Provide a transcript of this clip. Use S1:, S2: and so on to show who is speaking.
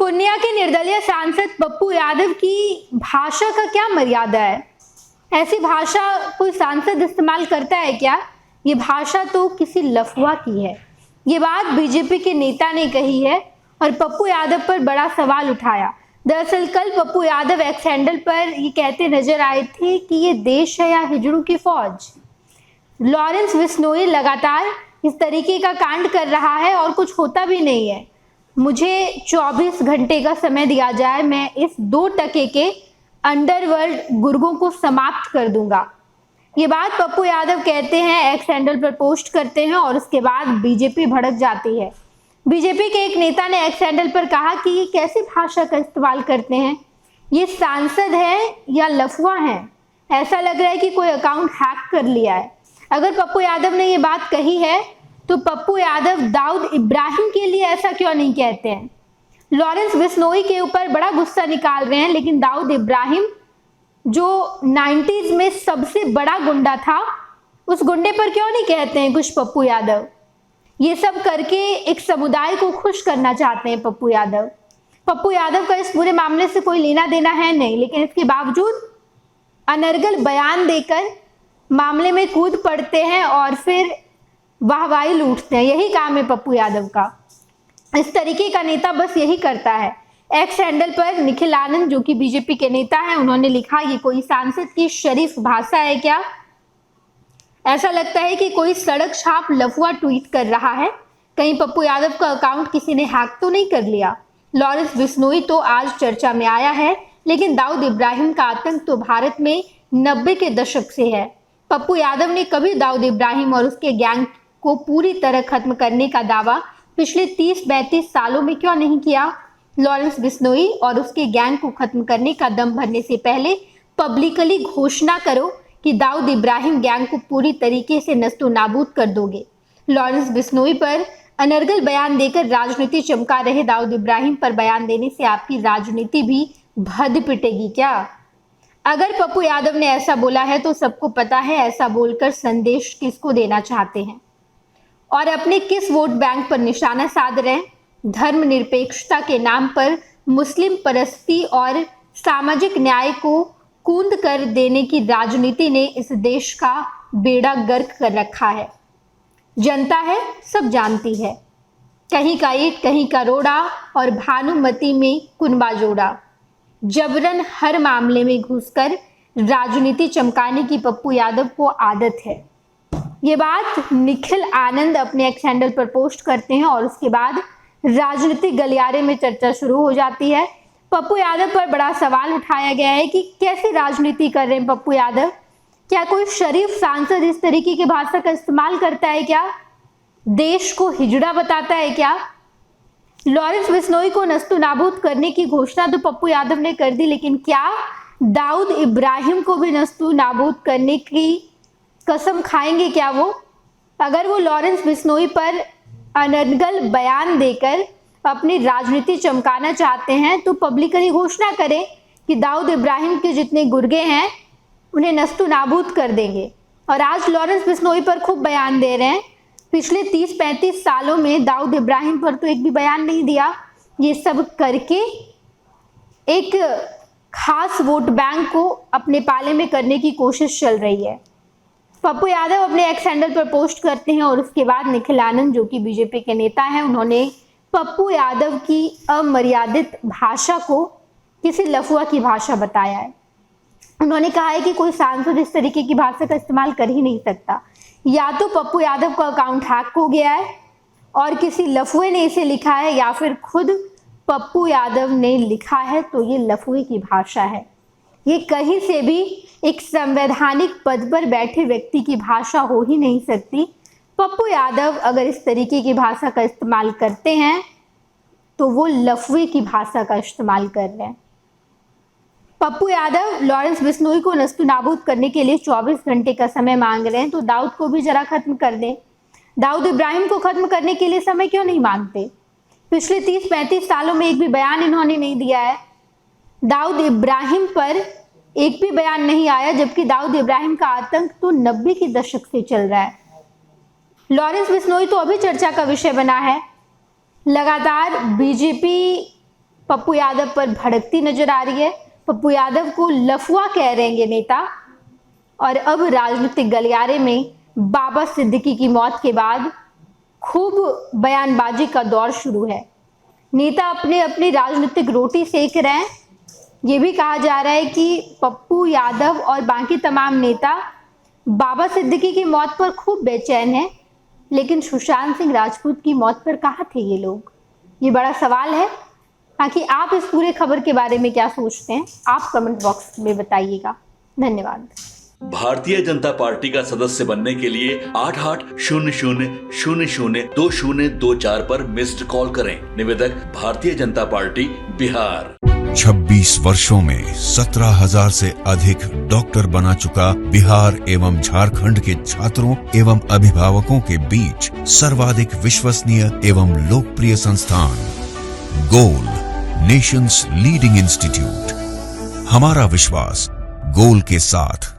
S1: पूर्णिया के निर्दलीय सांसद पप्पू यादव की भाषा का क्या मर्यादा है? ऐसी भाषा कोई सांसद इस्तेमाल करता है क्या? ये भाषा तो किसी लफुआ की है। ये बात बीजेपी के नेता ने कही है और पप्पू यादव पर बड़ा सवाल उठाया। दरअसल कल पप्पू यादव एक्स हैंडल पर ये कहते नजर आए थे कि ये देश है या हिजड़ों की फौज। लॉरेंस बिश्नोई लगातार इस तरीके का कांड कर रहा है और कुछ होता भी नहीं है। मुझे 24 घंटे का समय दिया जाए, मैं इस 2 टके के अंडरवर्ल्ड गुर्गों को समाप्त कर दूंगा। ये बात पप्पू यादव कहते हैं, एक्स हैंडल पर पोस्ट करते हैं और उसके बाद बीजेपी भड़क जाती है। बीजेपी के एक नेता ने एक्स हैंडल पर कहा कि ये कैसी भाषा का इस्तेमाल करते हैं, ये सांसद है या लफुआ है? ऐसा लग रहा है कि कोई अकाउंट हैक कर लिया है। अगर पप्पू यादव ने ये बात कही है तो पप्पू यादव दाऊद इब्राहिम के लिए ऐसा क्यों नहीं कहते हैं? लॉरेंस बिश्नोई के ऊपर बड़ा गुस्सा निकाल रहे हैं, लेकिन दाऊद इब्राहिम जो 90s में सबसे बड़ा गुंडा था, उस गुंडे पर क्यों नहीं कहते हैं कुछ पप्पू यादव? ये सब करके एक समुदाय को खुश करना चाहते हैं पप्पू यादव। पप्पू यादव का इस पूरे मामले से कोई लेना देना है नहीं, लेकिन इसके बावजूद अनर्गल बयान देकर मामले में कूद पड़ते हैं और फिर वाहवाही लूटते हैं। यही काम है पप्पू यादव का। इस तरीके का नेता बस यही करता है। एक्स हैंडल पर निखिल आनंद, जो कि बीजेपी के नेता हैं, उन्होंने लिखा, ये कोई सांसद की शरीफ भाषा है क्या? ऐसा लगता है कि कोई सड़क छाप लफुआ ट्वीट कर रहा है। कहीं पप्पू यादव का अकाउंट किसी ने हैक तो नहीं कर लिया? लॉरेंस बिश्नोई तो आज चर्चा में आया है, लेकिन दाऊद इब्राहिम का आतंक तो भारत में 90 के दशक से है। पप्पू यादव ने कभी दाऊद इब्राहिम और उसके गैंग को पूरी तरह खत्म करने का दावा पिछले 30-32 सालों में क्यों नहीं किया? लॉरेंस बिश्नोई और उसके गैंग को खत्म करने का दम भरने से पहले पब्लिकली घोषणा करो कि दाऊद इब्राहिम गैंग को पूरी तरीके से नस्तो नाबूद कर दोगे। लॉरेंस बिश्नोई पर अनर्गल बयान देकर राजनीति चमका रहे दाऊद इब्राहिम पर बयान देने से आपकी राजनीति भी भद पिटेगी क्या? अगर पप्पू यादव ने ऐसा बोला है तो सबको पता है ऐसा बोलकर संदेश किसको देना चाहते हैं और अपने किस वोट बैंक पर निशाना साध रहे हैं। धर्मनिरपेक्षता के नाम पर मुस्लिम परस्ती और सामाजिक न्याय को कूंद कर देने की राजनीति ने इस देश का बेड़ा गर्क कर रखा है। जनता है, सब जानती है। कहीं का ईंट कहीं का रोड़ा और भानुमती में कुनबा जोड़ा। जबरन हर मामले में घुसकर राजनीति चमकाने की पप्पू यादव को आदत है। ये बात निखिल आनंद अपने एक्स हैंडल पर पोस्ट करते हैं और उसके बाद राजनीतिक गलियारे में चर्चा शुरू हो जाती है। पप्पू यादव पर बड़ा सवाल उठाया गया है कि कैसी राजनीति कर रहे हैं पप्पू यादव? क्या कोई शरीफ सांसद इस तरीके की भाषा का इस्तेमाल करता है क्या? देश को हिजड़ा बताता है क्या? लॉरेंस बिश्नोई को नस्तु नाबूद करने की घोषणा तो पप्पू यादव ने कर दी, लेकिन क्या दाऊद इब्राहिम को भी नस्तु नाबूद करने की कसम खाएंगे क्या वो? अगर वो लॉरेंस बिश्नोई पर अनर्गल बयान देकर अपनी राजनीति चमकाना चाहते हैं तो पब्लिकली घोषणा करें कि दाऊद इब्राहिम के जितने गुर्गे हैं उन्हें नस्तु नाबूद कर देंगे। और आज लॉरेंस बिश्नोई पर खूब बयान दे रहे हैं। पिछले 30-35 सालों में दाऊद इब्राहिम पर तो एक भी बयान नहीं दिया। ये सब करके एक खास वोट बैंक को अपने पाले में करने की कोशिश चल रही है। पप्पू यादव अपने एक्स हैंडल पर पोस्ट करते हैं और उसके बाद निखिल आनंद, जो कि बीजेपी के नेता हैं, उन्होंने पप्पू यादव की अमर्यादित भाषा को किसी लफुआ की भाषा बताया है। उन्होंने कहा है कि कोई सांसद इस तरीके की भाषा का इस्तेमाल कर ही नहीं सकता। या तो पप्पू यादव का अकाउंट हैक हो गया है और किसी लफुए ने इसे लिखा है, या फिर खुद पप्पू यादव ने लिखा है, तो ये लफुए की भाषा है। ये कहीं से भी एक संवैधानिक पद पर बैठे व्यक्ति की भाषा हो ही नहीं सकती। पप्पू यादव अगर इस तरीके की भाषा का इस्तेमाल करते हैं तो वो लफुए की भाषा का इस्तेमाल कर रहे हैं। पप्पू यादव लॉरेंस बिश्नोई को नस्तु नाबूद करने के लिए 24 घंटे का समय मांग रहे हैं, तो दाऊद को भी जरा खत्म कर दें। दाऊद इब्राहिम को खत्म करने के लिए समय क्यों नहीं मांगते? पिछले 30-35 सालों में एक भी बयान इन्होंने नहीं दिया है। दाऊद इब्राहिम पर एक भी बयान नहीं आया, जबकि दाऊद इब्राहिम का आतंक तो 90 के दशक से चल रहा है। लॉरेंस बिश्नोई तो अभी चर्चा का विषय बना है। लगातार बीजेपी पप्पू यादव पर भड़कती नजर आ रही है। पप्पू यादव को लफुआ कह रहे हैं ये नेता। और अब राजनीतिक गलियारे में बाबा सिद्दीकी की मौत के बाद खूब बयानबाजी का दौर शुरू है। नेता अपने अपनी राजनीतिक रोटी सेक रहे हैं। ये भी कहा जा रहा है कि पप्पू यादव और बाकी तमाम नेता बाबा सिद्दीकी की मौत पर खूब बेचैन हैं, लेकिन सुशांत सिंह राजपूत की मौत पर कहाँ थे ये लोग? ये बड़ा सवाल है। बाकी आप इस पूरे खबर के बारे में क्या सोचते हैं, आप कमेंट बॉक्स में बताइएगा। धन्यवाद।
S2: भारतीय जनता पार्टी का सदस्य बनने के लिए 8800002024 पर मिस्ड कॉल करें। निवेदक भारतीय जनता पार्टी बिहार।
S3: 26 वर्षों में 17,000 से अधिक डॉक्टर बना चुका बिहार एवं झारखंड के छात्रों एवं अभिभावकों के बीच सर्वाधिक विश्वसनीय एवं लोकप्रिय संस्थान गोल, नेशंस लीडिंग इंस्टीट्यूट। हमारा विश्वास गोल के साथ।